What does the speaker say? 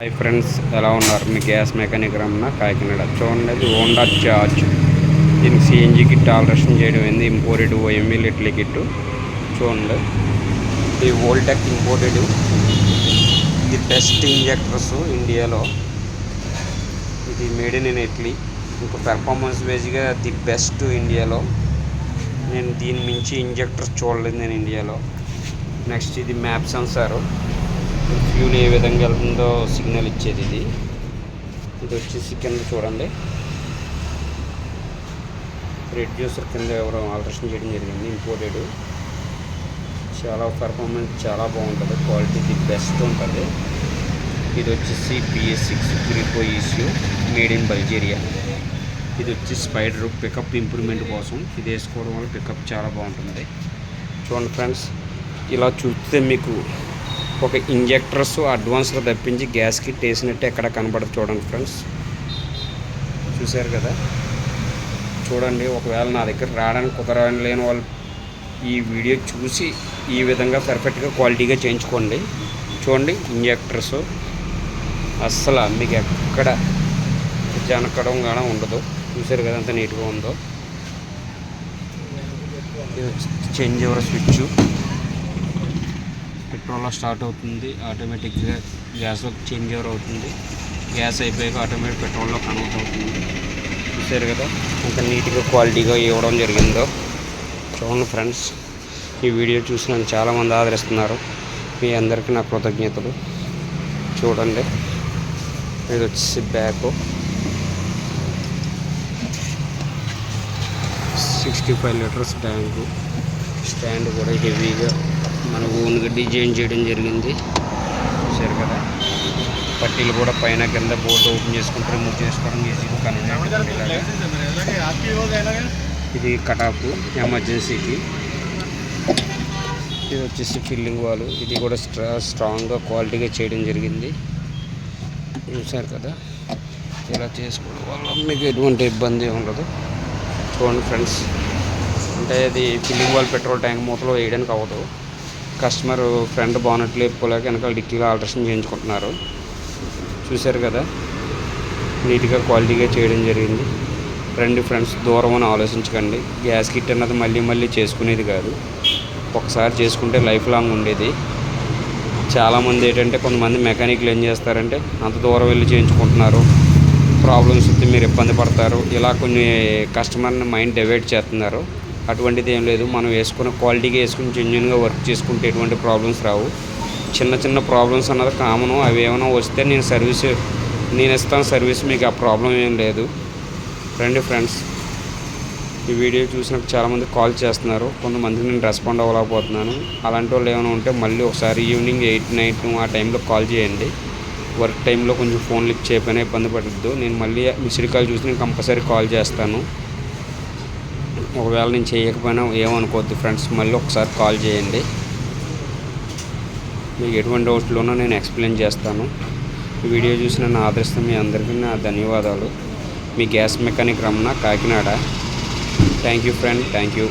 Hi friends, ఎలా ఉన్నారు? మీ gas mechanic Ramana, Kakinada. చూడండి, అది హోండా చార్జ్. దీనికి సిఎన్జి కిట్ ఆల్ట్రేషన్ చేయడం అయింది. Imported OMV little kit. చూడండి, ఇది వోల్టెక్ ఇంపోర్టెడ్. ఇది బెస్ట్ ఇంజెక్టర్స్ ఇండియాలో. ఇది మేడ్ ఇన్ ఇటలీ. ఇంకా పెర్ఫార్మెన్స్ వైజ్గా ది బెస్ట్ ఇండియాలో. నేను దీని మించి ఇంజెక్టర్స్ చూడలేదు నేను ఇండియాలో. నెక్స్ట్, ఇది మ్యాప్ సెన్సారు. ఫ్యూల్ ఏ విధంగా వెళ్తుందో సిగ్నల్ ఇచ్చేది ఇది. ఇది వచ్చేసి కింద చూడండి, రెడ్యూసర్ కింద ఎవరో ఆల్ట్రేషన్ చేయడం జరిగింది. ఇంపోర్టెడ్. చాలా పర్ఫార్మెన్స్ చాలా బాగుంటుంది. క్వాలిటీ ది బెస్ట్ ఉంటుంది. ఇది వచ్చేసి BS6 గ్రిపో ECU, made in Bulgaria. ఇది వచ్చి స్పైడర్ పికప్ ఇంప్రూవ్మెంట్ కోసం. ఇది వేసుకోవడం వల్ల పికప్ చాలా బాగుంటుంది. చూడండి ఫ్రెండ్స్, ఇలా చూస్తే మీకు ఒక ఇంజెక్టర్స్ అడ్వాన్స్గా తప్పించి గ్యాస్ కిట్ వేసినట్టు ఎక్కడ కనబడదు. చూడండి ఫ్రెండ్స్, చూశారు కదా. చూడండి, ఒకవేళ నా దగ్గర రావడానికి కుదరలేని వాళ్ళు ఈ వీడియో చూసి ఈ విధంగా పర్ఫెక్ట్గా క్వాలిటీగా చేయించుకోండి. చూడండి, ఇంజెక్టర్స్ అస్సలు మీకు ఎక్కడ జనకడం కూడా ఉండదు. చూశారు కదా ఎంత నీట్గా ఉందో. ఇది చేంజ్ ఓవర్ స్విచ్. పెట్రోల్లో స్టార్ట్ అవుతుంది, ఆటోమేటిక్గా గ్యాస్లో చేంజ్ ఓవర్ అవుతుంది. గ్యాస్ అయిపోయాక ఆటోమేటిక్ పెట్రోల్లో కన్వర్ట్ అవుతుంది. చూసారు కదా ఎంత నీట్గా క్వాలిటీగా ఇవ్వడం జరిగిందో. చూడండి ఫ్రెండ్స్, ఈ వీడియో చూసి నన్ను చాలామంది ఆదరిస్తున్నారు. మీ అందరికీ నా కృతజ్ఞతలు. చూడండి, ఇది వచ్చేసి బ్యాక్ 65 లీటర్స్ ట్యాంకు. స్టాండ్ కూడా హెవీగా మన ఓన్గా డిజైన్ చేయడం జరిగింది. చూసారు కదా, పట్టీలు కూడా పైన కింద బోర్డు ఓపెన్ చేసుకుంటే రిమూవ్ చేసుకోవడం ఈజీగా కన్వీనియంట్. ఇది కటాఫ్ ఎమర్జెన్సీకి. ఇది వచ్చేసి ఫిల్లింగ్ వాల్. ఇది కూడా స్ట్రాంగ్గా క్వాలిటీగా చేయడం జరిగింది. చూసారు కదా, ఇలా చేసుకోవడం వల్ల మీకు ఎటువంటి ఇబ్బంది ఉండదు. చూడండి ఫ్రెండ్స్, అంటే అది ఫిల్లింగ్ వాల్ పెట్రోల్ ట్యాంక్ మూతలో వేయడానికి అవ్వదు. కస్టమర్ ఫ్రంట్ బానెట్ లేపుకోలేక వెనకాల డిక్కీలో ఆల్ట్రేషన్ చేయించుకుంటున్నారు. చూశారు కదా, నీట్గా క్వాలిటీగా చేయడం జరిగింది. రండి ఫ్రెండ్స్, దూరం అని ఆలోచించకండి. గ్యాస్ కిట్ అన్నది మళ్ళీ మళ్ళీ చేసుకునేది కాదు, ఒకసారి చేసుకుంటే లైఫ్ లాంగ్ ఉండేది. చాలామంది ఏంటంటే, కొంతమంది మెకానిక్లు ఏం చేస్తారంటే అంత దూరం వెళ్ళి చేయించుకుంటున్నారు, ప్రాబ్లమ్స్ వస్తే మీరు ఇబ్బంది పడతారు, ఇలా కొన్ని కస్టమర్ని మైండ్ డైవర్ట్ చేస్తున్నారు. అటువంటిది ఏం లేదు. మనం వేసుకున్న క్వాలిటీగా వేసుకుని జెన్యున్గా వర్క్ చేసుకుంటే ఎటువంటి ప్రాబ్లమ్స్ రావు. చిన్న చిన్న ప్రాబ్లమ్స్ అన్నది కామను. అవి ఏమైనా వస్తే నేను ఇస్తాను సర్వీస్, మీకు ఆ ప్రాబ్లం ఏం లేదు. రండి ఫ్రెండ్స్, ఈ వీడియో చూసినప్పుడు చాలామంది కాల్ చేస్తున్నారు. కొంతమందికి నేను రెస్పాండ్ అవ్వలేకపోతున్నాను. అలాంటి వాళ్ళు ఏమైనా ఉంటే మళ్ళీ ఒకసారి ఈవినింగ్ 8, 9 ఆ టైంలో కాల్ చేయండి. వర్క్ టైంలో కొంచెం ఫోన్ లిఫ్ట్ చేయకపోయినా ఇబ్బంది పడద్దు. నేను మళ్ళీ మిస్డ్ కాల్ చూసి నేను కంపల్సరీ కాల్ చేస్తాను. ఒకవేళ నేను చేయకపోయినా ఏమనుకోవద్దు ఫ్రెండ్స్, మళ్ళీ ఒకసారి కాల్ చేయండి. మీకు ఎటువంటి డౌట్లు ఉన్నా నేను ఎక్స్ప్లెయిన్ చేస్తాను. ఈ వీడియో చూసి నన్ను ఆదరిస్తే మీ అందరికీ నా ధన్యవాదాలు. మీ gas mechanic Ramana, Kakinada. Thank you friend, thank you.